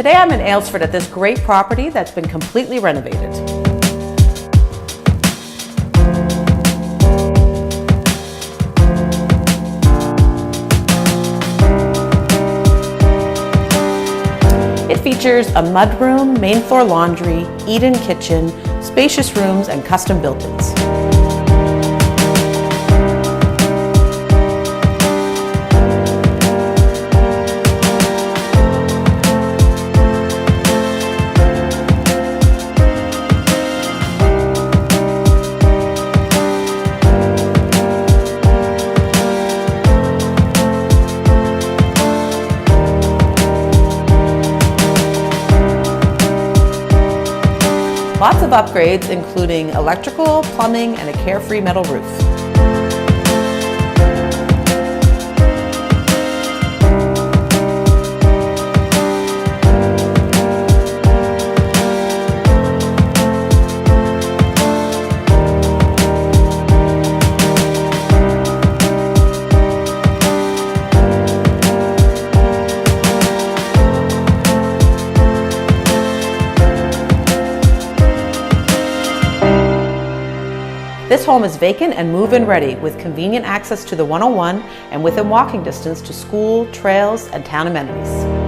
Today I'm in Aylesford at this great property that's been completely renovated. It features a mudroom, main floor laundry, eat-in kitchen, spacious rooms, and custom built-ins. Lots of upgrades, including electrical, plumbing, and a carefree metal roof. This home is vacant and move-in ready with convenient access to the 101 and within walking distance to school, trails, and town amenities.